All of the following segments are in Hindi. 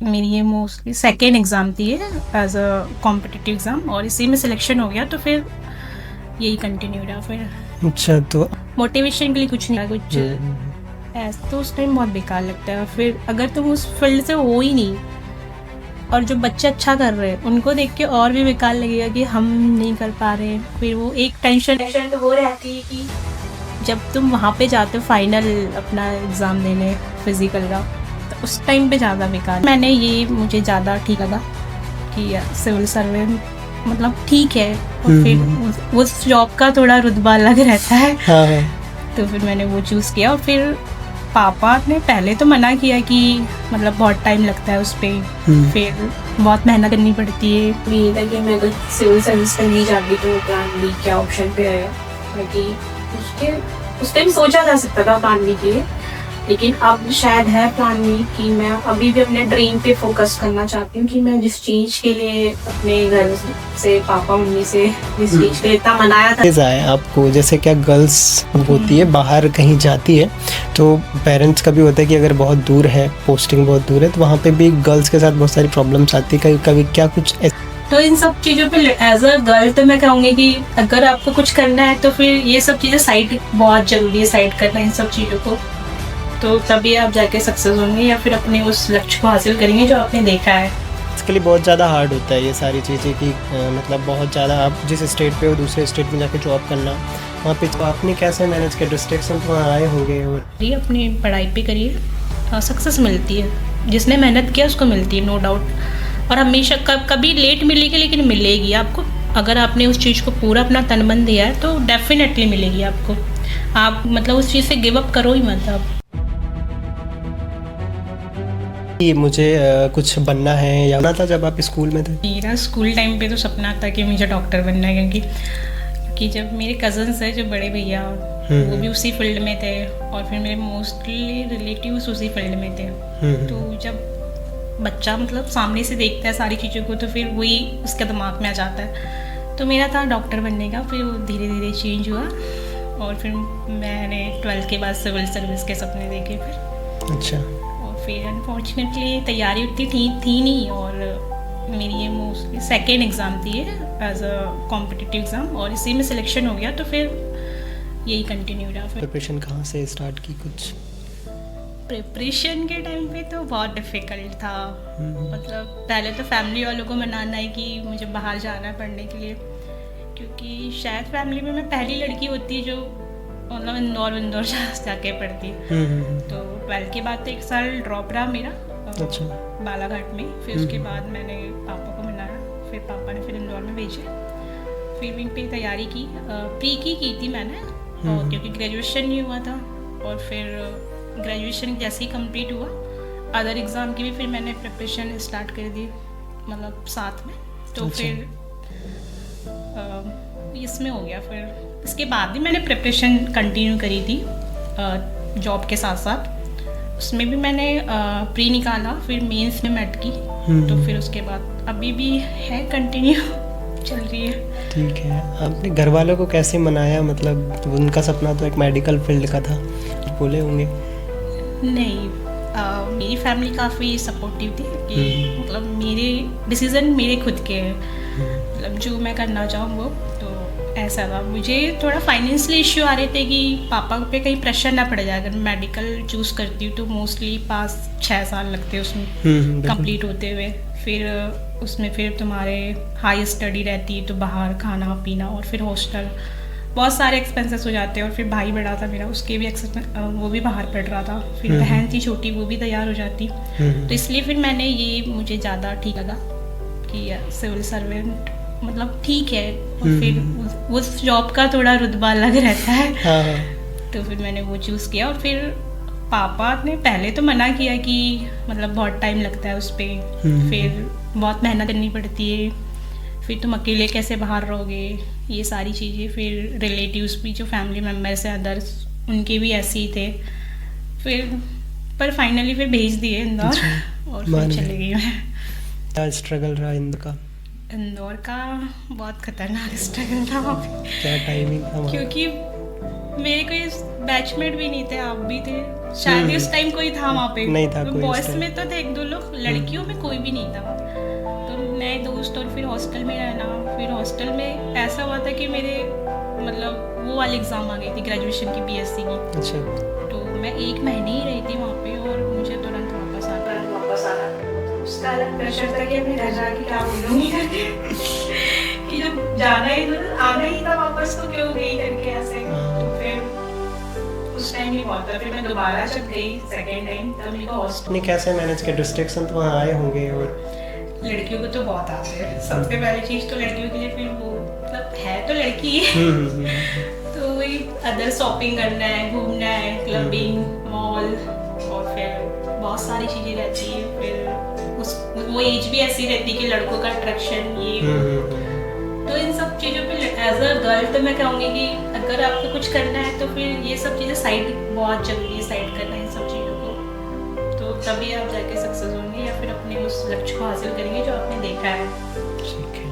मेरी ये मोस्टली सेकेंड एग्ज़ाम थी एज अ कॉम्पिटिटिव एग्ज़ाम, और इसी में सिलेक्शन हो गया तो फिर यही कंटिन्यू रहा। फिर अच्छा, तो मोटिवेशन के लिए कुछ नहीं, कुछ ऐसा तो उस टाइम बहुत बेकार लगता है। फिर अगर तुम उस फील्ड से हो ही नहीं और जो बच्चे अच्छा कर रहे हैं उनको देख के और भी बेकार लगेगा कि हम नहीं कर पा रहे हैं। फिर वो एक टेंशन तो वो रहती है कि जब तुम वहाँ पे जाते हो फाइनल अपना एग्ज़ाम देने फिज़िकल का, तो उस टाइम पे ज़्यादा बेकार। मैंने ये मुझे ज़्यादा ठीक लगा कि सिविल सर्वेंट मतलब ठीक है, और फिर उस जॉब का थोड़ा रुतबा अलग रहता है। हाँ, तो फिर मैंने वो चूज़ किया। और फिर पापा ने पहले तो मना किया कि मतलब बहुत टाइम लगता है उस पर, फिर बहुत मेहनत करनी पड़ती है। ये था कि मैं अगर सिविल सर्विस में नहीं जाती तो प्लान बी क्या ऑप्शन पे आएगा, क्योंकि उसके उस टाइम सोचा जा सकता था प्लान बी के लिए, लेकिन अब शायद है प्लान बी कि मैं अभी भी अपने ड्रीम पे फोकस करना चाहती हूँ कि मैं जिस चीज़ के लिए अपने घर से पापा मम्मी से जिस चीज़ के लिए इतना मनाया था। है आपको जैसे क्या गर्ल्स होती है बाहर कहीं जाती है तो पेरेंट्स का भी होता है कि अगर बहुत दूर है, पोस्टिंग बहुत दूर है, तो वहाँ पे भी गर्ल्स के साथ बहुत सारी प्रॉब्लम्स आती है। कभी कभी क्या कुछ तो इन सब चीज़ों पे एज अ गर्ल तो मैं कहूँगी कि अगर आपको कुछ करना है तो फिर ये सब चीज़ें साइड बहुत ज़रूरी है, साइड करना इन सब चीज़ों को, तो तभी आप जाके सक्सेस होंगे या फिर अपने उस लक्ष्य को हासिल करेंगे जो आपने देखा है। इसके लिए बहुत ज़्यादा हार्ड होता है ये सारी चीज़ें कि मतलब बहुत ज़्यादा आप जिस स्टेट पे हो दूसरे स्टेट में जाके जॉब करना, वहाँ पे तो आपने कैसे मैनेज किया? डिस्ट्रैक्शन तो वहाँ आए होंगे। और ये अपनी पढ़ाई पे करिए, सक्सेस मिलती है, जिसने मेहनत किया उसको मिलती है, नो डाउट। और हमेशा कभी लेट मिलेगी लेकिन मिलेगी आपको। अगर आपने उस चीज़ को पूरा अपना तन मन दिया है तो डेफिनेटली मिलेगी आपको। आप मतलब उस चीज़ से गिव अप करो ही मत आप। ये मुझे कुछ बनना है या बनना था जब आप स्कूल में थे? मेरा स्कूल टाइम पे तो सपना था कि मुझे डॉक्टर बनना है, क्योंकि जब मेरे कज़न्स हैं जो बड़े भैया वो भी उसी फील्ड में थे, और फिर मेरे मोस्टली रिलेटिव्स उसी फील्ड में थे। तो जब बच्चा मतलब सामने से देखता है सारी चीज़ों को तो फिर वही उसके दिमाग में आ जाता है। तो मेरा था डॉक्टर बनने का, फिर वो धीरे धीरे चेंज हुआ और फिर मैंने 12th के बाद सिविल सर्विस के सपने देखे फिर। अच्छा। और फिर अनफॉर्चुनेटली तैयारी उतनी थी नहीं, और मेरी ये मोस्टली सेकेंड एग्ज़ाम थी एज अ कॉम्पिटिटिव एग्ज़ाम, और इसी में सिलेक्शन हो गया तो फिर यही कंटिन्यू रहा। फिर प्रिपरेशन कहाँ से स्टार्ट की? कुछ प्रिपरेशन के टाइम पे तो बहुत डिफ़िकल्ट था। मतलब पहले तो फैमिली वालों को मनाना है कि मुझे बाहर जाना है पढ़ने के लिए, क्योंकि शायद फैमिली में मैं पहली लड़की होती है जो मतलब इंदौर जाके पढ़ती। तो 12th के बाद तो 1 साल ड्रॉप रहा मेरा। अच्छा। बालाघाट में। फिर उसके बाद मैंने पापा को मनाया, फिर पापा ने फिर इंदौर में भेजे। फिर वहीं पे तैयारी की, प्री की थी मैंने, और क्योंकि ग्रेजुएशन नहीं हुआ था। और फिर ग्रेजुएशन जैसे ही कंप्लीट हुआ अदर एग्ज़ाम की भी फिर मैंने प्रिपरेशन स्टार्ट कर दी, मतलब साथ में। तो फिर इसमें हो गया। फिर इसके बाद भी मैंने प्रिपरेशन कंटिन्यू करी थी जॉब के साथ साथ। उसमें भी मैंने प्री निकाला, फिर मेंस में मेट की। तो फिर उसके बाद अभी भी है कंटिन्यू चल रही है। ठीक है। आपने घर वालों को कैसे मनाया? मतलब उनका सपना तो एक मेडिकल फील्ड का था, बोले होंगे। नहीं, मेरी फैमिली काफ़ी सपोर्टिव थी कि मतलब मेरे डिसीज़न मेरे खुद के हैं, मतलब जो मैं करना चाहूँ वो। तो ऐसा था, मुझे थोड़ा फाइनेंशियल इश्यू आ रहे थे कि पापा पे कहीं प्रेशर ना पड़ जाए। अगर मेडिकल चूज़ करती हूँ तो मोस्टली 5-6 साल लगते हैं उसमें कंप्लीट होते हुए। फिर उसमें फिर तुम्हारे हाई स्टडी रहती है तो बाहर खाना पीना और फिर हॉस्टल, बहुत सारे एक्सपेंसेस हो जाते हैं। और फिर भाई बड़ा था मेरा, उसके भी वो भी बाहर पढ़ रहा था। फिर बहन थी छोटी, वो भी तैयार हो जाती। तो इसलिए फिर मैंने ये मुझे ज़्यादा ठीक लगा कि सिविल सर्वेंट मतलब ठीक है, और फिर उस जॉब का थोड़ा रुतबा अलग रहता है। तो फिर मैंने वो चूज़ किया। और फिर पापा ने पहले तो मना किया कि मतलब बहुत टाइम लगता है उस पर, फिर बहुत मेहनत करनी पड़ती है, फिर तुम अकेले कैसे बाहर रहोगे, ये सारी चीज़ें। फिर रिलेटिव्स भी जो फैमिली मेम्बर्स हैं अदर्स, उनके भी ऐसे ही थे। फिर पर फाइनली फिर भेज दिए इंदौर। और फिर चले गई मैं। क्या स्ट्रगल रहा इंदौर का बहुत खतरनाक स्ट्रगल था वहाँ पे। क्या टाइमिंग था? क्योंकि मेरे कोई बैचमेट भी नहीं थे, आप भी थे, शायद उस टाइम कोई था वहाँ पे नहीं था कोई उस बॉयज time। में तो थे 1-2 लोग, लड़कियों में कोई भी नहीं था वहाँ। तो नए दोस्त और फिर हॉस्टल में रहना, फिर हॉस्टल में ऐसा हुआ था कि मेरे मतलब वो वाली एग्ज़ाम आ गई थी ग्रेजुएशन की बीएससी की। अच्छा। तो मैं 1 महीने ही रही थी वहाँ पे और मुझे तुरंत वापस आना उसका अलग प्रेशर था कि अपने घर जाके क्या बोलूँगी करके कि जब जाना ही आना ही था वापस तो क्यों गई करके ऐसे। तो फिर उस टाइम ही बहुत था। फिर मैं दोबारा जब गई सेकेंड टाइम तब मेरे को हॉस्टल आपने कैसे मैनेज किया? डिस्ट्रैक्शन तो वहाँ आए होंगे और लड़कियों को तो बहुत आते हैं। सबसे पहली चीज़ तो लड़कियों के लिए फिर वो मतलब है तो लड़की है तो वही अदर शॉपिंग करना है, घूमना है, क्लबिंग, मॉल और फिर बहुत सारी चीज़ें रहती है। फिर उस वो एज भी ऐसी रहती है कि लड़कों का अट्रैक्शन ये तो इन सब चीज़ों पे एज अ गर्ल तो मैं कहूँगी कि अगर आपको कुछ करना है तो फिर ये सब चीज़ें साइड बहुत जल्दी है साइड करना इन सब चीज़ों को, तो तभी आप जाके सक्सेस होंगे या फिर अपने उस लक्ष्य को हासिल करेंगे जो आपने देखा है। ठीक है।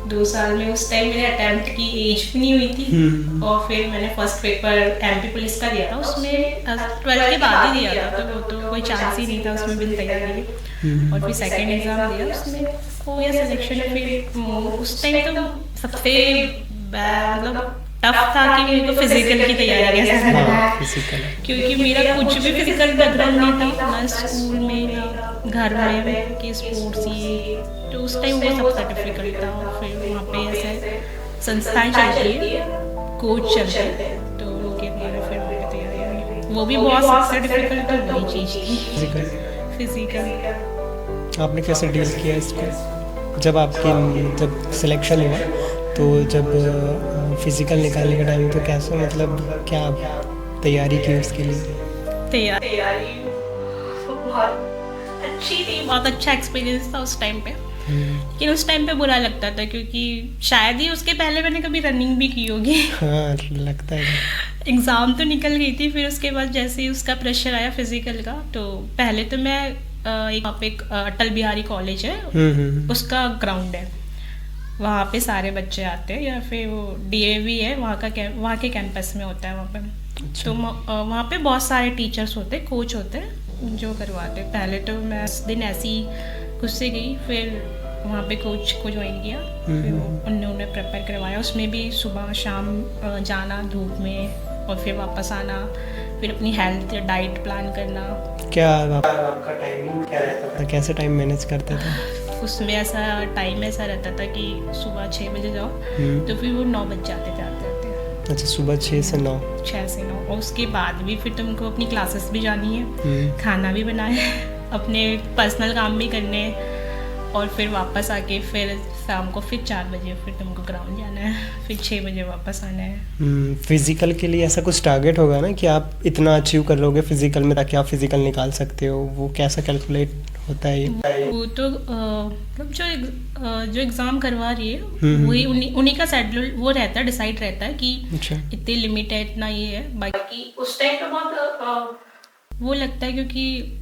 2 साल में उस टाइम मेरे अटेम्प्ट की एज भी नहीं हुई थी और फिर मैंने फर्स्ट पेपर एमपी पुलिस का दिया था, उसमें 12th के बाद ही दिया था तो वो तो कोई चांस ही नहीं था उसमें बिन तैयारी के। और फिर सेकंड एग्ज़ाम दिया उसमें हो गया सिलेक्शन। फिर उस टाइम तो सबसे मतलब टफ था कि मेरे को फिजिकल की तैयारी कैसे करना है फिजिकल क्योंकि मेरा कुछ भी फिजिकल बैकग्राउंड नहीं था ना स्कूल में ना घर में कि स्पोर्ट्स ये, तो उस टाइम वो सबसे डिफिकल्ट था। और फिर वहाँ पे ऐसे संस्थाएं चलती है, कोच चलते हैं तो उनके द्वारा फिर वहाँ पे तैयारी हुई। वो भी बहुत सबसे डिफिकल्ट तो वही चीज़ थी फिजिकल। आपने कैसे डील किया इसको? जब सिलेक्शन हुआ तो जब फिजिकल निकालने का टाइम तो कैसे मतलब क्या तैयारी की उसके लिए? तैयारी बहुत अच्छी थी, बहुत अच्छा एक्सपीरियंस था उस टाइम पे। लेकिन उस टाइम पे बुरा लगता था क्योंकि शायद ही उसके पहले मैंने कभी रनिंग भी की होगी। हाँ लगता है। एग्ज़ाम तो निकल गई थी, फिर उसके बाद जैसे ही उसका प्रेशर आया फिजिकल का तो पहले तो मैं वहाँ पे एक अटल बिहारी कॉलेज है उसका ग्राउंड है, वहाँ पे सारे बच्चे आते हैं या फिर वो डीएवी है वहाँ के कैंपस में होता है वहाँ पे। अच्छा। तो वहाँ पे बहुत सारे टीचर्स होते हैं, कोच होते हैं जो करवाते हैं। पहले तो मैं उस दिन ऐसी खुद से गई, फिर वहाँ पे कोच को ज्वाइन किया, फिर उन्होंने प्रिपेयर करवाया। उसमें भी सुबह शाम जाना धूप में और फिर वापस आना, फिर अपनी हेल्थ डाइट प्लान करना। क्या आपका टाइमिंग क्या रहता था? कैसे टाइम मैनेज करते थे? उसमें ऐसा टाइम ऐसा रहता था कि सुबह 6 बजे जाओ तो फिर वो 9 बज जाते थे आते आते। अच्छा, सुबह 6 से 9? 6 से 9। और उसके बाद भी फिर तुमको अपनी क्लासेस भी जानी है, खाना भी बनाना है, अपने पर्सनल काम भी करने हैं और फिर वापस आके फिर शाम को फिर 4 बजे फिर तुमको ग्राउंड जाना है, फिर 6 बजे वापस आना है। फिजिकल के लिए ऐसा कुछ टारगेट होगा ना कि आप इतना अचीव कर लोगे फिजिकल में ताकि आप फिजिकल निकाल सकते हो, वो कैसा कैलकुलेट होता है? वो तो मतलब जो एग्ज़ाम करवा रही है वही उन्हीं का शेड्यूल वो रहता है, डिसाइड रहता है कि इतनी लिमिट है, इतना ये है। बाकी उस टाइम पे बहुत वो लगता है क्योंकि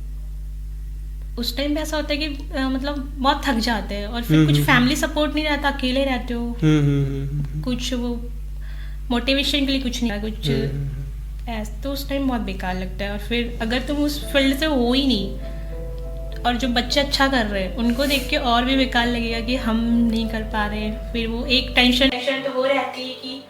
उस टाइम पे ऐसा होता है कि मतलब बहुत थक जाते हैं और फिर कुछ फैमिली सपोर्ट नहीं रहता, अकेले रहते हो, कुछ वो मोटिवेशन के लिए कुछ नहीं, कुछ ऐसा, तो उस टाइम बहुत बेकार लगता है। और फिर अगर तुम उस फील्ड से हो ही नहीं और जो बच्चे अच्छा कर रहे हैं उनको देख के और भी बेकार लगेगा कि हम नहीं कर पा रहे। फिर वो एक टेंशन तो वो रहती है कि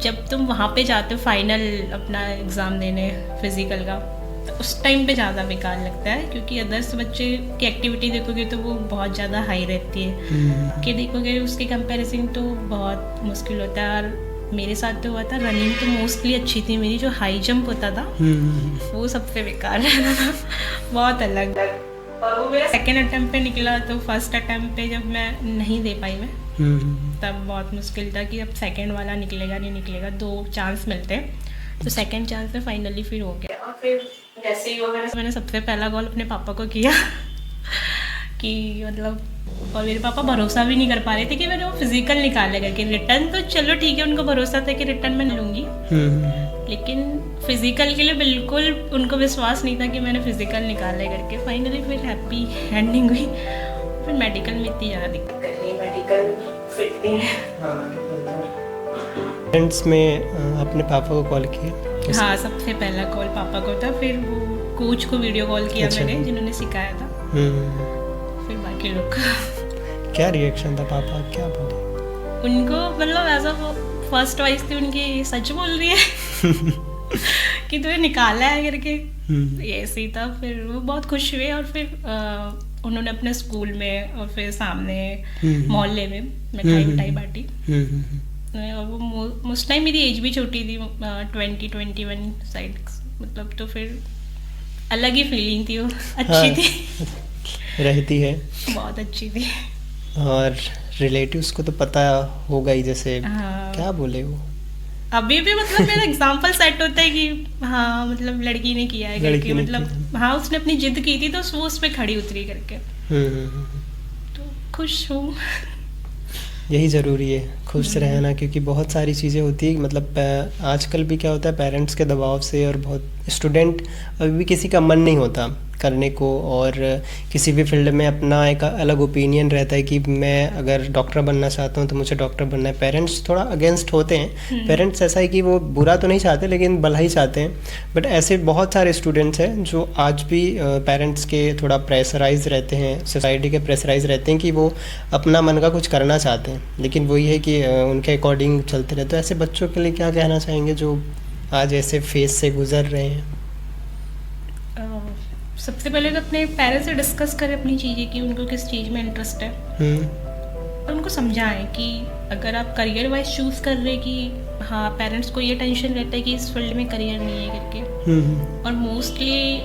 जब तुम वहाँ पे जाते हो फाइनल अपना एग्ज़ाम देने फिजिकल का, तो उस टाइम पे ज़्यादा बेकार लगता है क्योंकि अदर्स बच्चे की एक्टिविटी देखोगे तो वो बहुत ज़्यादा हाई रहती है कि देखोगे उसके कंपैरिजन तो बहुत मुश्किल होता है। और मेरे साथ तो हुआ था, रनिंग तो मोस्टली अच्छी थी मेरी, जो हाई जंप होता था वो सबसे बेकार रहता था, बहुत अलग। और वो मेरा सेकेंड अटैम्प्ट पे निकला, तो फर्स्ट अटैम्प्ट पे जब मैं नहीं दे पाई मैं तब बहुत मुश्किल था कि अब सेकेंड वाला निकलेगा नहीं निकलेगा, 2 चांस मिलते हैं, तो सेकेंड चांस में फाइनली फिर हो गया। और फिर जैसे ही मैंने सबसे पहला कॉल अपने पापा को किया कि मतलब, और मेरे पापा भरोसा भी नहीं कर पा रहे थे कि मैंने वो फिजिकल निकालेगा कि रिटर्न तो चलो ठीक है, उनको भरोसा था कि रिटर्न मैं लूँगी, लेकिन फिजिकल के लिए बिल्कुल उनको विश्वास नहीं था कि मैंने फिजिकल निकाले करके। फाइनली फिर हैप्पी एंडिंग हुई। फिर मेडिकल में इतनी ज़्यादा दिक्कत नहीं, मेडिकल फिट नहीं है। फ्रेंड्स में अपने पापा को कॉल किया कैसे? हाँ, सबसे पहला कॉल पापा को था, फिर वो कोच को वीडियो कॉल किया अच्छा। मैंने, जिन्होंने सिखाया था, फिर बाकी लोग का। क्या रिएक्शन था, पापा क्या बोले? उनको मतलब ऐसा वो फर्स्ट वाइज थी उनकी, सच बोल रही है कि तुम्हें निकाला है करके, ये ऐसे ही था। फिर वो बहुत खुश हुए और फिर उन्होंने अपने स्कूल में और फिर सामने मोहल्ले में मिठाई मिठाई बांटी। और वो उस टाइम मेरी एज भी छोटी थी, 21 साइड, मतलब तो फिर अलग ही फीलिंग थी, वो अच्छी थी, रहती है, बहुत अच्छी थी। और रिलेटिव्स को तो पता होगा ही, जैसे हाँ। क्या बोले वो? अभी भी मतलब मेरा एग्जाम्पल सेट होता है कि हाँ मतलब लड़की ने किया है करके, मतलब हाँ उसने अपनी जिद की थी तो वो उस पे खड़ी उतरी करके, तो खुश हूँ। यही ज़रूरी है, खुश रहना, क्योंकि बहुत सारी चीज़ें होती है, मतलब आजकल भी क्या होता है, पेरेंट्स के दबाव से, और बहुत स्टूडेंट अभी भी किसी का मन नहीं होता करने को, और किसी भी फील्ड में अपना एक अलग ओपिनियन रहता है कि मैं अगर डॉक्टर बनना चाहता हूँ तो मुझे डॉक्टर बनना है। पेरेंट्स थोड़ा अगेंस्ट होते हैं, पेरेंट्स ऐसा है कि वो बुरा तो नहीं चाहते लेकिन भला ही चाहते हैं, बट ऐसे बहुत सारे स्टूडेंट्स हैं जो आज भी पेरेंट्स के थोड़ा प्रेशराइज रहते हैं, सोसाइटी के प्रेशराइज रहते हैं कि वो अपना मन का कुछ करना चाहते हैं, लेकिन वही है कि उनके अकॉर्डिंग चलते रहते। तो ऐसे बच्चों के लिए क्या कहना चाहेंगे जो आज ऐसे फेज से गुजर रहे हैं? सबसे पहले तो अपने पेरेंट्स से डिस्कस करें अपनी चीज़ें कि उनको किस चीज़ में इंटरेस्ट है, और उनको समझाएं कि अगर आप करियर वाइज चूज़ कर रहे कि हाँ, पेरेंट्स को ये टेंशन रहता है कि इस फील्ड में करियर नहीं है करके, और मोस्टली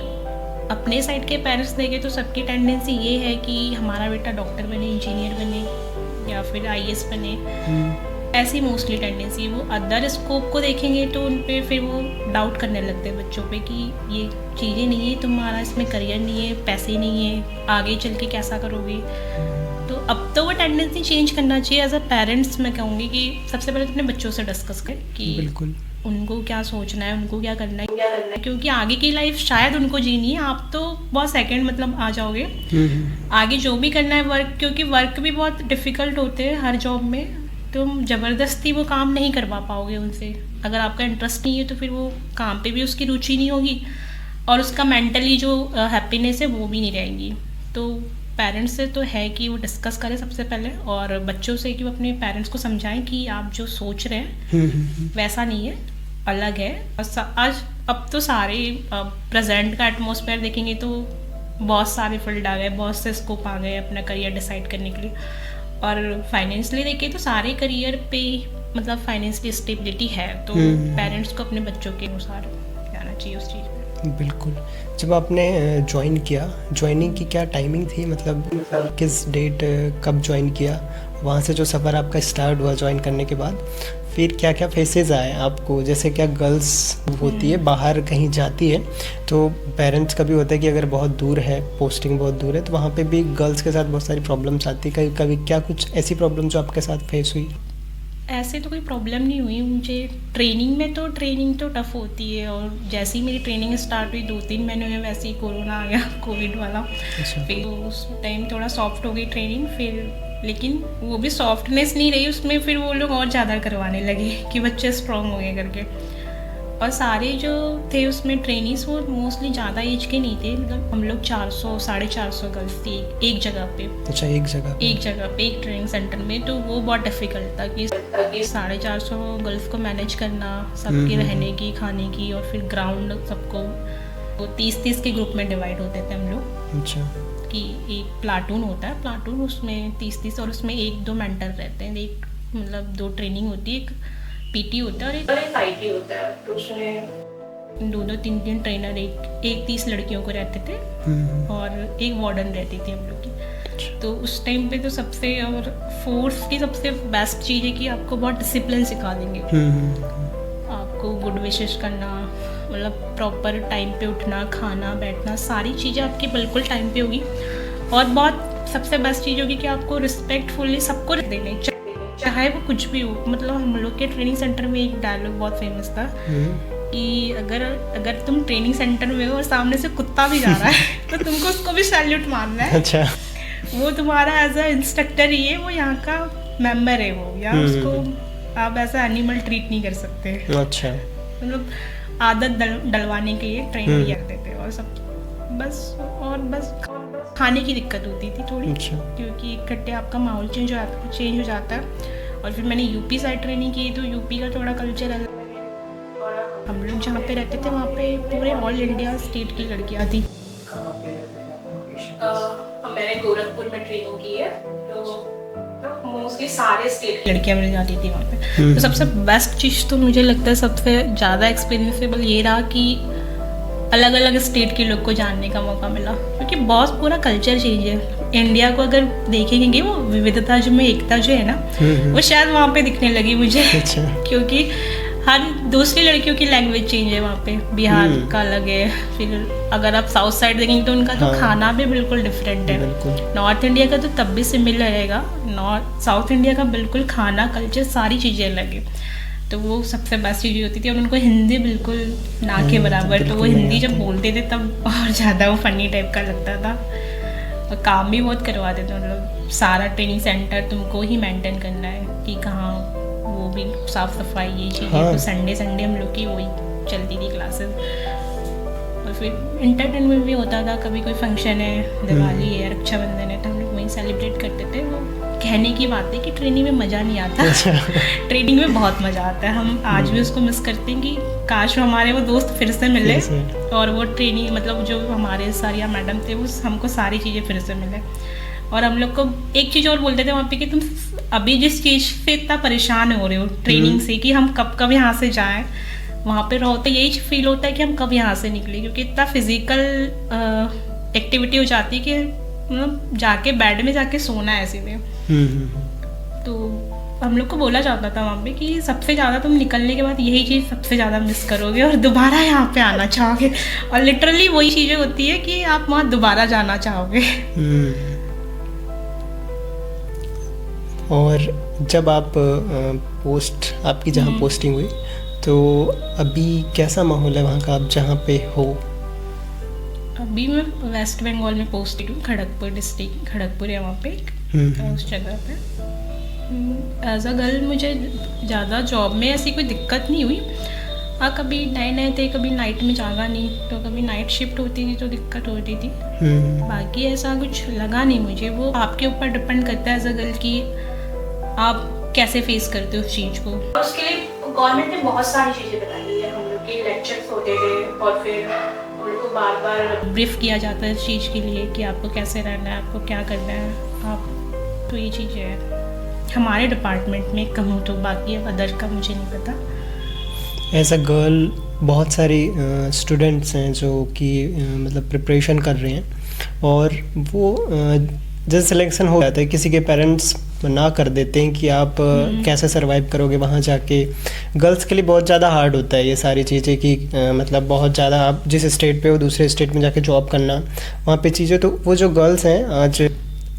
अपने साइड के पेरेंट्स देखें तो सबकी टेंडेंसी ये है कि हमारा बेटा डॉक्टर बने, इंजीनियर बने या फिर IAS बने, ऐसी मोस्टली टेंडेंसी। वो अदर स्कोप को देखेंगे तो उन पे फिर वो डाउट करने लगते हैं बच्चों पे कि ये चीज़ें नहीं है, तुम्हारा इसमें करियर नहीं है, पैसे नहीं है, आगे चल के कैसा करोगे। तो अब तो वो टेंडेंसी चेंज करना चाहिए। एज अ पेरेंट्स मैं कहूँगी कि सबसे पहले तो अपने बच्चों से डिस्कस करें कि बिल्कुल उनको क्या सोचना है, उनको क्या करना है, क्योंकि आगे की लाइफ शायद उनको जीनी है। आप तो बहुत सेकंड मतलब आ जाओगे, आगे जो भी करना है वर्क, क्योंकि वर्क भी बहुत डिफ़िकल्ट होते हैं हर जॉब में, तुम ज़बरदस्ती वो काम नहीं करवा पाओगे उनसे। अगर आपका इंटरेस्ट नहीं है तो फिर वो काम पे भी उसकी रुचि नहीं होगी और उसका मेंटली जो हैप्पीनेस है वो भी नहीं रहेगी। तो पेरेंट्स से तो है कि वो डिस्कस करें सबसे पहले, और बच्चों से कि वो अपने पेरेंट्स को समझाएं कि आप जो सोच रहे हैं वैसा नहीं है, अलग है। और आज अब तो सारे प्रेजेंट का एटमॉस्फेयर देखेंगे तो बहुत सारे फील्ड आ गए, बहुत से स्कोप आ गए अपना करियर डिसाइड करने के लिए। और फाइनेंशियली देखें तो सारे करियर पे मतलब फाइनेंशियली स्टेबिलिटी है, तो पेरेंट्स को अपने बच्चों के अनुसार जाना चाहिए उस चीज़ में। बिल्कुल। जब आपने ज्वाइन किया, ज्वाइनिंग की क्या टाइमिंग थी, मतलब किस डेट कब ज्वाइन किया, वहाँ से जो सफ़र आपका स्टार्ट हुआ ज्वाइन करने के बाद, फिर क्या क्या फेसेस आए आपको? जैसे क्या गर्ल्स होती है बाहर कहीं जाती है तो पेरेंट्स का भी होता है कि अगर बहुत दूर है, पोस्टिंग बहुत दूर है, तो वहाँ पे भी गर्ल्स के साथ बहुत सारी प्रॉब्लम्स आती है। कभी क्या कुछ ऐसी प्रॉब्लम जो आपके साथ फेस हुई? ऐसे तो कोई प्रॉब्लम नहीं हुई मुझे। ट्रेनिंग तो टफ़ होती है, और जैसे ही मेरी ट्रेनिंग स्टार्ट हुई 2-3 महीने में वैसे ही कोरोना आ गया, कोविड वाला। फिर तो उस टाइम थोड़ा सॉफ्ट हो गई ट्रेनिंग, फिर लेकिन वो भी सॉफ्टनेस नहीं रही उसमें, फिर वो लोग और ज़्यादा करवाने लगे कि बच्चे स्ट्रॉन्ग हो गए करके। और सारे जो थे उसमें ट्रेनिंग्स वो मोस्टली ज़्यादा एज के नहीं थे, मतलब हम लोग 400-450 गर्ल्स थी एक जगह पे। अच्छा, एक जगह पे एक ट्रेनिंग सेंटर में। तो वो बहुत डिफ़िकल्ट था कि 450 गर्ल्स को मैनेज करना, सबके रहने की, खाने की, और फिर ग्राउंड सबको, वो 30-30 के ग्रुप में डिवाइड होते थे हम लोग। अच्छा। कि एक प्लाटून होता है, प्लाटून उसमें 30-30, और उसमें 1-2 मेंटर रहते हैं, एक मतलब 2 ट्रेनिंग होती है, एक PT होता है और एक IT होता है। तो उसमें 2-2, 3-3 ट्रेनर एक 30 लड़कियों को रहते थे और एक वार्डन रहती थी हम लोग की। तो उस टाइम पे तो सबसे, और फोर्स की सबसे बेस्ट चीज़ है कि आपको बहुत डिसिप्लिन सिखा देंगे। आपको गुड विशेस करना, मतलब प्रॉपर टाइम पे उठना, खाना, बैठना, सारी चीज़ें आपकी बिल्कुल टाइम पे होगी। और बहुत सबसे बेस्ट चीज़ होगी कि आपको रिस्पेक्टफुली सबको देने, चाहे वो कुछ भी हो। मतलब हम लोग के ट्रेनिंग सेंटर में एक डायलॉग बहुत फेमस था कि अगर तुम ट्रेनिंग सेंटर में हो और सामने से कुत्ता भी जा रहा है तो तुमको उसको भी सैल्यूट मारना है। अच्छा। वो तुम्हारा एज अ इंस्ट्रक्टर ही है, वो यहाँ का मेंबर है वो, या उसको आप ऐसा एनिमल ट्रीट नहीं कर सकते। अच्छा। मतलब आदत डलवाने के लिए ट्रेन किया करते थे। और सब बस खाने की दिक्कत होती थी थोड़ी, अच्छा। क्योंकि इकट्ठे आपका माहौल चेंज हो जाता है। और फिर मैंने यूपी साइड ट्रेनिंग की, तो यूपी का थोड़ा कल्चर अलग है। और हम लोग जहाँ पे रहते थे वहाँ पे पूरे ऑल इंडिया स्टेट की लड़कियाँ थी। मैंने गोरखपुर में ट्रेनिंग की है, तो मोस्टली सारे स्टेट की लड़कियाँ मिल जाती थी वहाँ पे। तो सबसे बेस्ट चीज़ तो मुझे लगता है, सबसे ज़्यादा एक्सपीरियंसेबल ये रहा कि अलग अलग स्टेट के लोग को जानने का मौका मिला, क्योंकि बहुत पूरा कल्चर चेंज है। इंडिया को अगर देखेंगे वो विविधता जो में एकता जो है ना, वो शायद वहाँ पे दिखने लगी मुझे। अच्छा। क्योंकि हर दूसरी लड़कियों की लैंग्वेज चेंज है वहाँ पे, बिहार का अलग है। फिर अगर आप साउथ साइड देखेंगे तो उनका तो खाना भी बिल्कुल डिफरेंट है। नॉर्थ इंडिया का तो तब भी सिमिलर रहेगा, साउथ इंडिया का बिल्कुल खाना, कल्चर, सारी चीज़ें अलग है। तो वो सबसे बेस्ट चीज़ होती थी। और उनको हिंदी बिल्कुल ना के बराबर, तो वो हिंदी जब बोलते थे तब और ज़्यादा वो फनी टाइप का लगता था। और काम भी बहुत करवाते थे, मतलब सारा ट्रेनिंग सेंटर तुमको ही मेंटेन करना है कि कहाँ, वो भी साफ़ सफाई, ये चीज़ें। तो संडे हम लोग की वही चलती थी क्लासेस। और फिर इंटरटेनमेंट भी होता था, कभी कोई फंक्शन है, दिवाली है, रक्षाबंधन है, तो हम लोग वहीं सेलिब्रेट करते थे। वो कहने की बात है कि ट्रेनिंग में मज़ा नहीं आता। ट्रेनिंग में बहुत मज़ा आता है। हम आज भी उसको मिस करते हैं कि काश हमारे वो दोस्त फिर से मिले, और वो ट्रेनिंग, मतलब जो हमारे सारिया मैडम थे, वो हमको सारी चीज़ें फिर से मिले। और हम लोग को एक चीज़ और बोलते थे वहाँ पे कि तुम अभी जिस चीज़ से इतना परेशान हो रहे हो ट्रेनिंग से, कि हम कब यहाँ से जाएं, वहाँ पे रहो तो यही फील होता है कि हम कब यहाँ से निकले, क्योंकि इतना फिजिकल एक्टिविटी हो जाती है कि मतलब जाके बेड में जाके सोना है ऐसे में। तो हम लोग को बोला जाता था वहाँ पे कि सबसे ज़्यादा तुम निकलने के बाद यही चीज़ सबसे ज़्यादा मिस करोगे और दोबारा यहाँ पे आना चाहोगे। और लिटरली वही चीज़ें होती है कि आप वहाँ दोबारा जाना चाहोगे। और जब आप आपकी जहाँ पोस्टिंग हुई, तो अभी कैसा माहौल है वहाँ का, आप जहाँ पे हो? अभी मैं वेस्ट बंगाल में पोस्टेड हूँ, खड़गपुर डिस्ट्रिक्ट, खड़गपुर है वहाँ पे उस जगह पे। एज अ गर्ल मुझे ज़्यादा जॉब में ऐसी कोई दिक्कत नहीं हुई। हाँ, कभी नए थे, कभी नाइट में जागा नहीं, तो कभी नाइट शिफ्ट होती थी तो दिक्कत होती थी। बाकी ऐसा कुछ लगा नहीं मुझे। वो आपके ऊपर डिपेंड करता है एज अ गर्ल कि आप कैसे फेस करते हो उस चीज़ को। उसके लिए गवर्नमेंट ने बहुत सारी चीज़ें बताई है। हम लोग के लेक्चर्स होते थे, और फिर हम लोग को बार बार ब्रीफ किया जाता है इस चीज़ के लिए कि आपको कैसे रहना है, आपको क्या करना है। आप तो ये चीज़ें हैं हमारे डिपार्टमेंट में कहूँ तो, बाकी अदर का मुझे नहीं पता। एज अ गर्ल बहुत सारी स्टूडेंट्स हैं जो कि मतलब प्रिपरेशन कर रहे हैं, और वो जैसे सिलेक्शन हो जाता है, किसी के पेरेंट्स ना कर देते हैं कि आप कैसे सरवाइव करोगे वहाँ जाके। गर्ल्स के लिए बहुत ज़्यादा हार्ड होता है ये सारी चीज़ें कि मतलब बहुत ज़्यादा आप जिस स्टेट पे हो दूसरे स्टेट में जाके जॉब करना, वहाँ पे चीज़ें। तो वो जो गर्ल्स हैं आज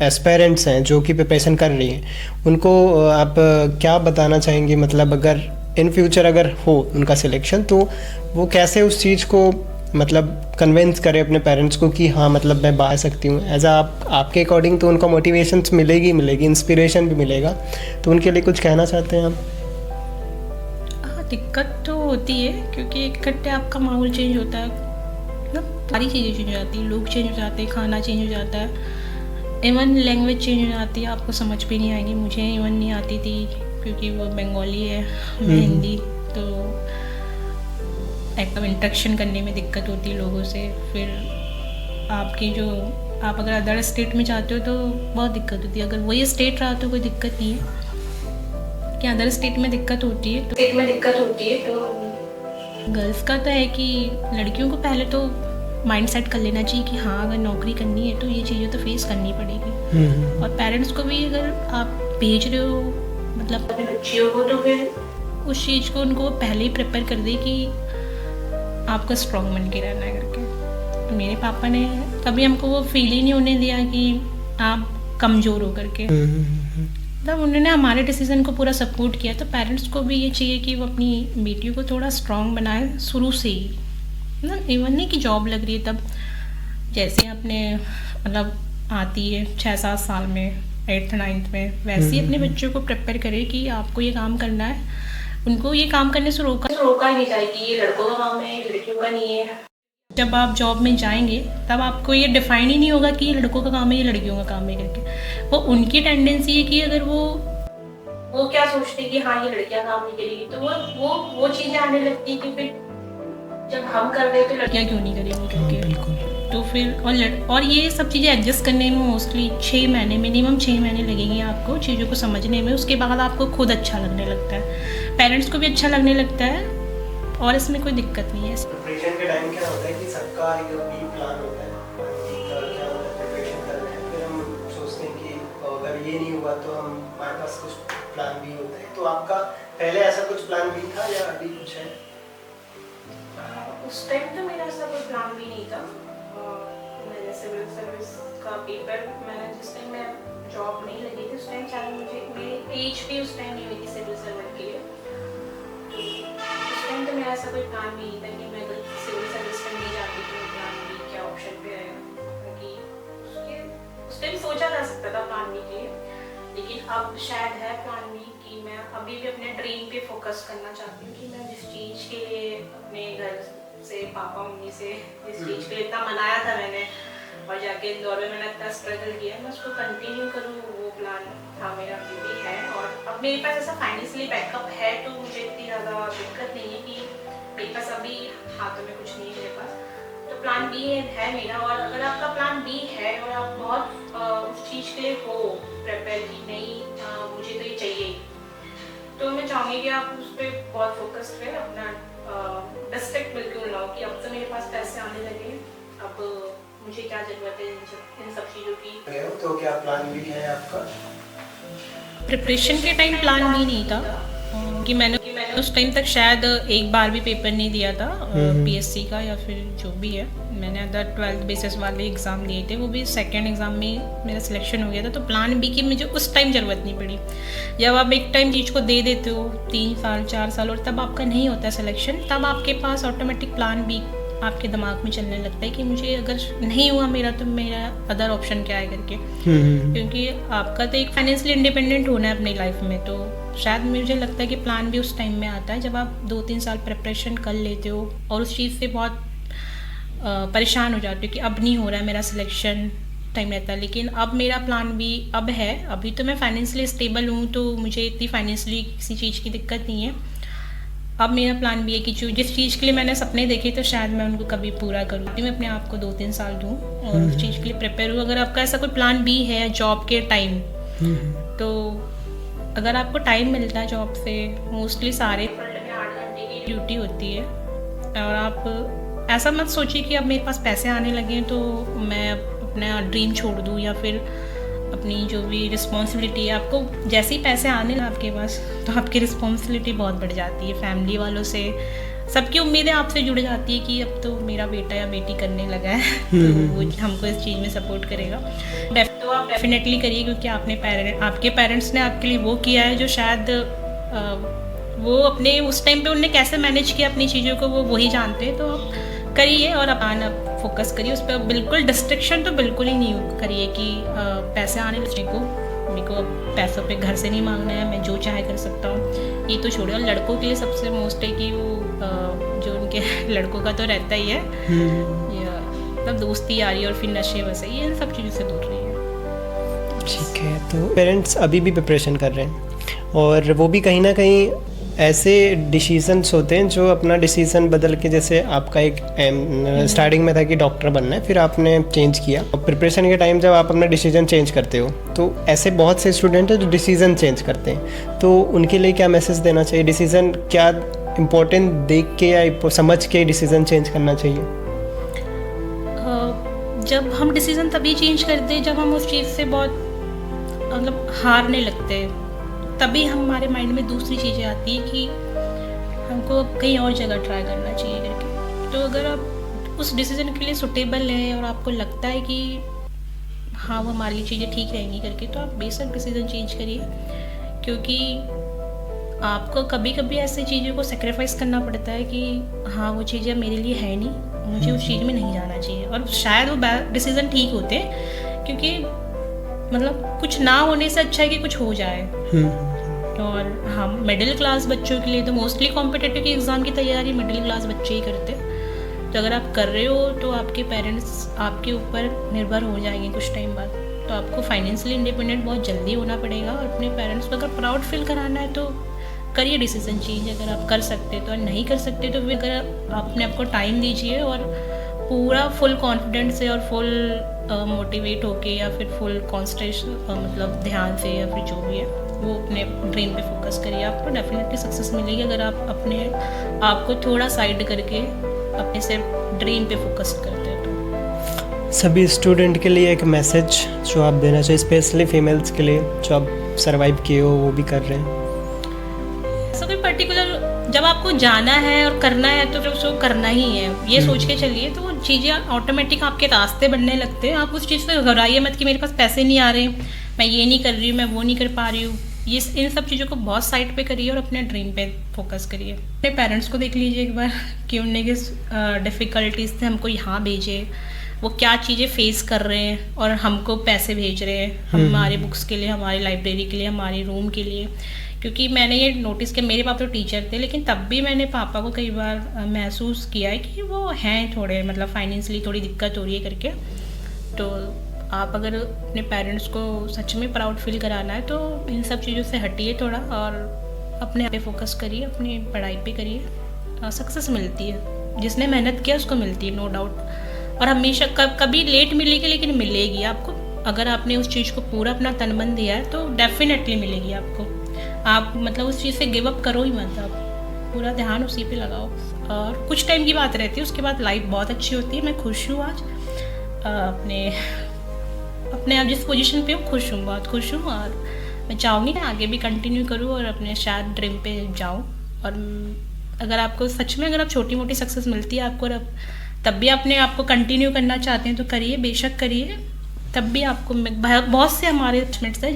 एस्पायरेंट्स हैं जो कि प्रिपरेशन कर रही हैं, उनको आप क्या बताना चाहेंगे? मतलब अगर इन फ्यूचर अगर हो उनका सिलेक्शन, तो वो कैसे उस चीज़ को मतलब कन्विंस करे अपने पेरेंट्स को कि हाँ मतलब मैं बाहर सकती हूँ। एज आपके अकॉर्डिंग तो उनको मोटिवेशन मिलेगी, इंस्पिरेशन भी मिलेगा। तो उनके लिए कुछ कहना चाहते हैं आप? हाँ, दिक्कत तो होती है, क्योंकि इकट्ठे आपका माहौल चेंज होता है, मतलब सारी चीज़ें चेंज हो जाती हैं, लोग चेंज हो जाते हैं, खाना चेंज हो जाता है, इवन लैंग्वेज चेंज हो जाती है, आपको समझ भी नहीं आएगी। मुझे इवन नहीं आती थी क्योंकि वो बंगाली है, मैं हिंदी, तो एकदम इंटरेक्शन करने में दिक्कत होती है लोगों से। फिर आप अगर अदर स्टेट में जाते हो तो बहुत दिक्कत होती है। अगर वही स्टेट रहा तो कोई दिक्कत नहीं है, कि अदर स्टेट में दिक्कत होती है तो गर्ल्स का तो है कि लड़कियों को पहले तो माइंड सेट कर लेना चाहिए कि हाँ अगर नौकरी करनी है तो ये चीज़ें तो फेस करनी पड़ेगी। और पेरेंट्स को भी अगर आप भेज रहे हो मतलब अपने बच्चियों को, तो फिर उस चीज़ को उनको पहले ही प्रिपेयर कर दे कि आपको स्ट्रॉन्ग बन के रहना है करके। तो मेरे पापा ने कभी हमको वो फील ही नहीं होने दिया कि आप कमज़ोर हो करके। मतलब उन्होंने हमारे डिसीज़न को पूरा सपोर्ट किया। तो पेरेंट्स को भी ये चाहिए कि वो अपनी बेटियों को थोड़ा स्ट्रॉन्ग बनाए शुरू से ही, ना इवन नहीं कि जॉब लग रही है तब, जैसे अपने मतलब आती है 6-7 साल में 8th 9th में, वैसे ही अपने बच्चों को प्रिपेयर करे कि आपको ये काम करना है। उनको ये काम करने से रोका ही नहीं जाए कि ये लड़कों का काम है, लड़कियों का नहीं है। जब आप जॉब में जाएंगे तब आपको ये डिफाइन ही नहीं होगा कि ये लड़कों का काम है, ये लड़कियों का काम है करके। वो उनकी टेंडेंसी है कि अगर वो क्या सोचते हैं कि हाँ ये लड़कियां काम नहीं करेगी, तो वो चीज़ें आने लगती है कि फिर जब हम कर रहे हैं तो लड़कियां क्यों नहीं करेंगी करके। तो फिर और ये सब चीज़ें एडजस्ट करने में मोस्टली 6 महीने, मिनिमम 6 महीने लगेंगे आपको चीज़ों को समझने में। उसके बाद आपको खुद अच्छा लगने लगता है, पेरेंट्स को भी अच्छा लगने लगता है, और इसमें कोई दिक्कत नहीं है। प्रिपरेशन के टाइम क्या होता है कि सबका एक प्री प्लान होता है, क्या होता है प्रिपरेशन करना है, फिर हम सोचते हैं कि अगर ये नहीं हुआ तो हमारे पास कुछ प्लान भी होता है। तो आपका पहले ऐसा कुछ प्लान भी था या अभी कुछ है? उस टाइम तो मेरा ऐसा कोई प्लान भी नहीं था। मैंने सिविल सर्विस का पेपर, मैंने जिस टाइम मैं जॉब नहीं लगी थी उस टाइम शायद मुझे मेरी एज भी उस टाइम नहीं हुई थी सिविल सर्वेंट के लिए। उस टाइम तो मेरा ऐसा कोई प्लान भी नहीं था कि मैं अगर सिविल सर्विस में नहीं जाती तो प्लान बी क्या ऑप्शन पे आएगा, क्योंकि उस टाइम सोचा जा सकता था प्लान बी के लिए। लेकिन अब शायद है प्लान बी कि मैं अभी भी अपने ड्रीम पे फोकस करना चाहती हूँ कि मैं जिस चीज़ के लिए अपने घर से, पापा मम्मी से जिस चीज़ के लिए इतना मनाया था मैंने, और जाके इंदौर में मैंने इतना स्ट्रगल किया, मैं उसको कंटिन्यू करूँ, वो प्लान था मेरा, अभी भी है। और अब मेरे पास ऐसा फाइनेंशियली बैकअप है तो मुझे इतनी ज़्यादा दिक्कत नहीं है कि मेरे पास अभी हाथों में कुछ नहीं है मेरे पास। तो प्लान बी है मेरा। और अगर आपका प्लान बी है और आप बहुत उस चीज़ के लिए हो प्रिपेयर कि नहीं मुझे तो ये चाहिए, तो मैं चाहूँगी कि आप उस पर बहुत फोकस्ड रहे, अपना डिस्ट्रिक्ट बिल्कुल लाओ कि अब तो मेरे पास पैसे आने लगे, अब मुझे क्या ज़रूरत है इन सब चीज़ों की। तो क्या प्लान भी है आपका? प्रिपरेशन के टाइम प्लान भी नहीं था कि मैंने उस टाइम तक शायद एक बार भी पेपर नहीं दिया था पीएससी का या फिर जो भी है। मैंने अदर 12th बेसिस वाले एग्ज़ाम दिए थे, वो भी सेकंड एग्ज़ाम में मेरा सिलेक्शन हो गया था। तो प्लान बी की मुझे उस टाइम ज़रूरत नहीं पड़ी। जब आप एक टाइम चीज़ को दे देते हो 3 साल 4 साल और तब आपका नहीं होता सिलेक्शन, तब आपके पास ऑटोमेटिक प्लान बी आपके दिमाग में चलने लगता है कि मुझे अगर नहीं हुआ मेरा तो मेरा अदर ऑप्शन क्या है करके। क्योंकि आपका तो एक फाइनेंशियली इंडिपेंडेंट होना है अपनी लाइफ में। तो शायद मुझे लगता है कि प्लान भी उस टाइम में आता है जब आप 2-3 साल प्रिपरेशन कर लेते हो और उस चीज़ से बहुत परेशान हो जाते हो कि अब नहीं हो रहा है मेरा सिलेक्शन, टाइम रहता है। लेकिन अब मेरा प्लान भी अब है, अभी तो मैं फाइनेंशियली स्टेबल हूँ तो मुझे इतनी फाइनेंशियली किसी चीज़ की दिक्कत नहीं है। अब मेरा प्लान भी है कि जो जिस चीज़ के लिए मैंने सपने देखे तो शायद मैं उनको कभी पूरा करूँ। मैं अपने आप को 2-3 साल दूँ और उस चीज़ के लिए प्रिपेयर हूँ। अगर आपका ऐसा कोई प्लान भी है जॉब के टाइम, तो अगर आपको टाइम मिलता है जॉब से, मोस्टली सारे फील्ड में 8 घंटे की ड्यूटी होती है, और आप ऐसा मत सोचिए कि अब मेरे पास पैसे आने लगे तो मैं अपना ड्रीम छोड़ दूँ या फिर अपनी जो भी रिस्पॉन्सिबिलिटी है। आपको जैसे ही पैसे आने ना आपके पास तो आपकी रिस्पॉन्सिबिलिटी बहुत बढ़ जाती है। फैमिली वालों से सबकी उम्मीदें आपसे जुड़ जाती है कि अब तो मेरा बेटा या बेटी करने लगा है तो वो हमको इस चीज़ में सपोर्ट करेगा। तो आप डेफिनेटली करिए, क्योंकि आपके पेरेंट्स ने आपके लिए वो किया है जो शायद वो अपने उस टाइम पे उन्होंने कैसे मैनेज किया अपनी चीज़ों को वो वही जानते हैं। तो आप करिए और अपना फोकस करिए उस पर। बिल्कुल डिस्ट्रैक्शन तो बिल्कुल ही नहीं करिए कि पैसे आने लगे को, मेरे को पैसों पे घर से नहीं मांगना है, मैं जो चाहे कर सकता हूँ, ये तो छोड़िए। और लड़कों के लिए सबसे मोस्ट है कि वो जो उनके लड़कों का तो रहता ही है मतलब दोस्ती यारी और फिर नशे वैसे, ये इन सब चीज़ों से दूर रहिए। ठीक है, तो पेरेंट्स अभी भी प्रिपरेशन कर रहे हैं और वो भी कहीं ना कहीं ऐसे डिसीजंस होते हैं जो अपना डिसीज़न बदल के, जैसे आपका एक स्टार्टिंग में था कि डॉक्टर बनना है, फिर आपने चेंज किया। और प्रिपरेशन के टाइम जब आप अपना डिसीजन चेंज करते हो तो ऐसे बहुत से स्टूडेंट हैं जो डिसीज़न चेंज करते हैं, तो उनके लिए क्या मैसेज देना चाहिए? डिसीज़न क्या इम्पोर्टेंट देख के या समझ के डिसीज़न चेंज करना चाहिए? जब हम डिसीज़न तभी चेंज करते हैं जब हम उस चीज़ से बहुत मतलब हारने लगते हैं, तभी हमारे माइंड में दूसरी चीज़ें आती है कि हमको कहीं और जगह ट्राई करना चाहिए करके। तो अगर आप उस डिसीज़न के लिए सुटेबल है और आपको लगता है कि हाँ वो हमारे लिए चीज़ें ठीक रहेंगी करके, तो आप बेशक डिसीज़न चेंज करिए। क्योंकि आपको कभी कभी ऐसी चीज़ों को सेक्रीफाइस करना पड़ता है कि हाँ वो चीज़ें मेरे लिए है नहीं, मुझे उस चीज़ में नहीं जाना चाहिए। और शायद वो डिसीज़न ठीक होते क्योंकि मतलब कुछ ना होने से अच्छा है कि कुछ हो जाए। और हम मिडिल क्लास बच्चों के लिए तो मोस्टली कॉम्पिटिटिव की एग्ज़ाम की तैयारी मिडिल क्लास बच्चे ही करते हैं। तो अगर आप कर रहे हो तो आपके पेरेंट्स आपके ऊपर निर्भर हो जाएंगे कुछ टाइम बाद, तो आपको फाइनेंशियली इंडिपेंडेंट बहुत जल्दी होना पड़ेगा। और अपने पेरेंट्स को अगर प्राउड फील कराना है तो करिए डिसीजन चेंज, अगर आप कर सकते तो, और नहीं कर सकते तो फिर अगर अपने आपको टाइम दीजिए और पूरा फुल कॉन्फिडेंस से और फुल मोटिवेट होके या फिर फुल कॉन्सेंट्रेशन मतलब ध्यान से या फिर जो भी है वो अपने ड्रीम पे फोकस करिए। आपको डेफिनेटली सक्सेस मिलेगी अगर आप अपने आप को थोड़ा साइड करके अपने से ड्रीम पे फोकस करते हैं तो। सभी स्टूडेंट के लिए एक मैसेज जो आप देना चाहिए, स्पेशली फीमेल्स के लिए जो आप सर्वाइव किए हो वो भी कर रहे हैं। ऐसा कोई पर्टिकुलर, जब आपको जाना है और करना है तो फिर उसको करना ही है, ये सोच के चलिए तो वो चीज़ें ऑटोमेटिक आपके रास्ते बनने लगते हैं। आप उस चीज़ से घबराइए मत कि मेरे पास पैसे नहीं आ रहे, मैं ये नहीं कर रही हूँ, मैं वो नहीं कर पा रही हूँ। ये इन सब चीज़ों को बहुत साइड पे करिए और अपने ड्रीम पे फोकस करिए। अपने पेरेंट्स को देख लीजिए एक बार कि उनने किस डिफ़िकल्टीज से हमको यहाँ भेजे, वो क्या चीज़ें फेस कर रहे हैं और हमको पैसे भेज रहे हैं हमारे बुक्स के लिए, हमारी लाइब्रेरी के लिए, हमारे रूम के लिए। क्योंकि मैंने ये नोटिस किया, मेरे पापा तो टीचर थे लेकिन तब भी मैंने पापा को कई बार महसूस किया है कि वो हैं थोड़े मतलब फाइनेंशियली थोड़ी दिक्कत हो रही है करके। तो आप अगर अपने पेरेंट्स को सच में प्राउड फील कराना है तो इन सब चीज़ों से हटिए थोड़ा और अपने आप पे फोकस करिए, अपनी पढ़ाई पे करिए। सक्सेस मिलती है, जिसने मेहनत किया उसको मिलती है, नो डाउट। और हमेशा कभी लेट मिलेगी लेकिन मिलेगी आपको। अगर आपने उस चीज़ को पूरा अपना तन मन दिया है तो डेफिनेटली मिलेगी आपको। आप मतलब उस चीज़ से गिव अप करो ही मत, आप पूरा ध्यान उसी पे लगाओ। और कुछ टाइम की बात रहती है, उसके बाद लाइफ बहुत अच्छी होती है। मैं खुश हूँ आज अपने आप जिस पोजीशन पे हूँ, खुश हूँ, बहुत खुश हूँ। और मैं चाहूँगी कि आगे भी कंटिन्यू करूँ और अपने शायद ड्रीम पे जाऊँ। और अगर आपको सच में अगर आप छोटी मोटी सक्सेस मिलती है आपको और तब भी अपने आप को कंटिन्यू करना चाहते हैं तो करिए, बेशक करिए। तब भी आपको बहुत से हमारे बैचमेट्स हैं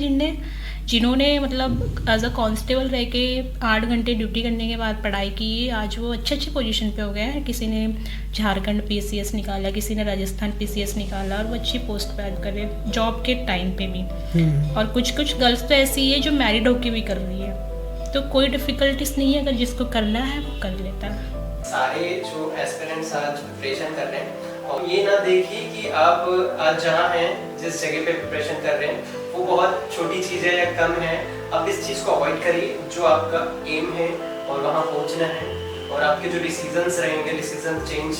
जिन्होंने मतलब एज अ कांस्टेबल रह के 8 घंटे ड्यूटी करने के बाद पढ़ाई की, आज वो अच्छे पोजीशन पे हो गए हैं। किसी ने झारखंड PCS निकाला, किसी ने राजस्थान PCS निकाला और वो अच्छी पोस्ट पे करे जॉब के टाइम पे भी। और कुछ गर्ल्स तो ऐसी है जो मैरिड होके भी कर रही है। तो कोई डिफ़िकल्टीज नहीं है, अगर जिसको करना है वो कर लेता है। सारे जो एस्पिरेंट्स आज प्रिपरेशन कर रहे हैं और ये ना देखिए कि आप आज जहाँ हैं, जिस जगह पे प्रिपरेशन कर रहे हैं वो बहुत छोटी चीज़ है या कम है। आप इस चीज़ को अवॉइड करिए जो आपका एम है और वहाँ पहुँचना है। और आपके जो डिसीजंस रहेंगे, डिसीजन चेंज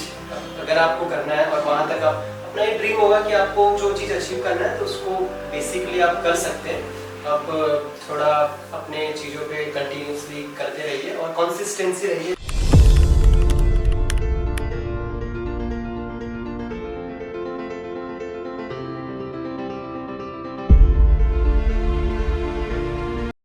अगर आपको करना है और वहाँ तक आप अपना ये ड्रीम होगा कि आपको जो चीज़ अचीव करना है तो उसको बेसिकली आप कर सकते हैं। आप थोड़ा अपने चीज़ों पे कंटिन्यूसली करते रहिए और कंसिस्टेंसी रहिए।